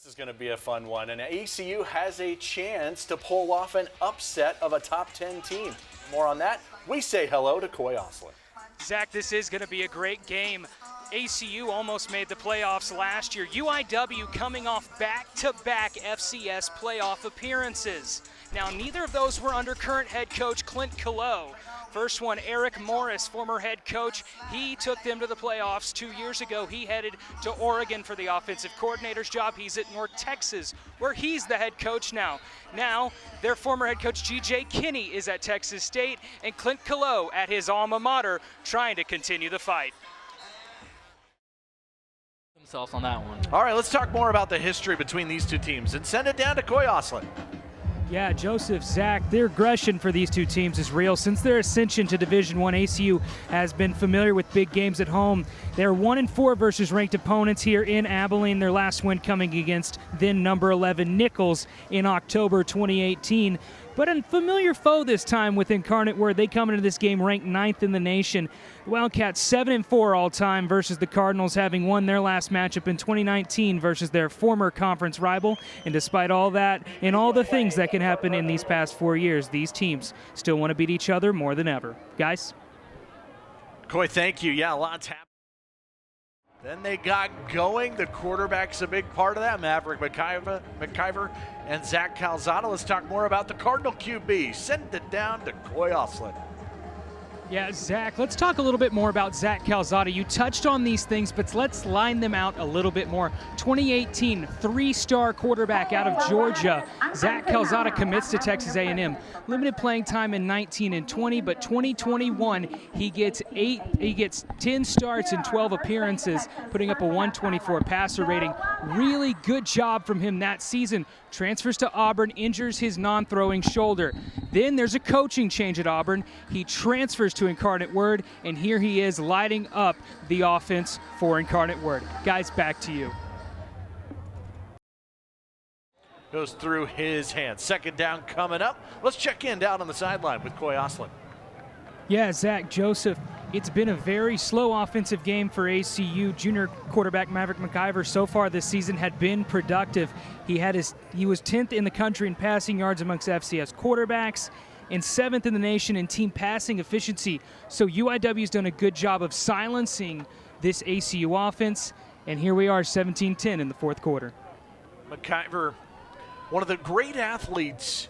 This is going to be a fun one, and ACU has a chance to pull off an upset of a top 10 team. More on that. We say hello to Kauy Ostlien. Zach, this is going to be a great game. ACU almost made the playoffs last year. UIW coming off back-to-back FCS playoff appearances. Now, neither of those were under current head coach Clint Kauy. First one, Eric Morris, former head coach. He took them to the playoffs 2 years ago. He headed to Oregon for the offensive coordinator's job. He's at North Texas, where he's the head coach now. Now, their former head coach, G.J. Kinney, is at Texas State, and Clint Kauy at his alma mater, trying to continue the fight. Themselves on that one. All right, let's talk more about the history between these two teams and send it down to Kauy Ostlien. Yeah, Joesph, Zach, their aggression for these two teams is real. Since their ascension to Division I, ACU has been familiar with big games at home. They're 1-4 versus ranked opponents here in Abilene. Their last win coming against then number 11 Nichols in October 2018. But a familiar foe this time with Incarnate Word. They come into this game ranked 9th in the nation. The Wildcats 7-4 all-time versus the Cardinals, having won their last matchup in 2019 versus their former conference rival. And despite all that and all the things that can happen in these past 4 years, these teams still want to beat each other more than ever. Guys? Kauy, thank you. Yeah, lots happened. Then they got going. The quarterback's a big part of that. Maverick McIver and Zach Calzada. Let's talk more about the Cardinal QB. Send it down to Kauy Ostlien. Yeah, Zach, let's talk a little bit more about Zach Calzada. You touched on these things, but let's line them out a little bit more. 2018, three-star quarterback out of Georgia. Zach Calzada commits to Texas A&M. Limited playing time in 19 and 20, but 2021, he gets 10 starts and 12 appearances, putting up a 124 passer rating. Really good job from him that season. Transfers to Auburn, injures his non-throwing shoulder. Then there's a coaching change at Auburn. He transfers to Incarnate Word, and here he is lighting up the offense for Incarnate Word. Guys, back to you. Goes through his hands. Second down coming up. Let's check in down on the sideline with Kauy Ostlien. Yeah, Zach, Joesph, it's been a very slow offensive game for ACU. Junior quarterback Maverick McIver so far this season had been productive. He was 10th in the country in passing yards amongst FCS quarterbacks and 7th in the nation in team passing efficiency. So UIW's done a good job of silencing this ACU offense, and here we are 17-10 in the fourth quarter. McIver, one of the great athletes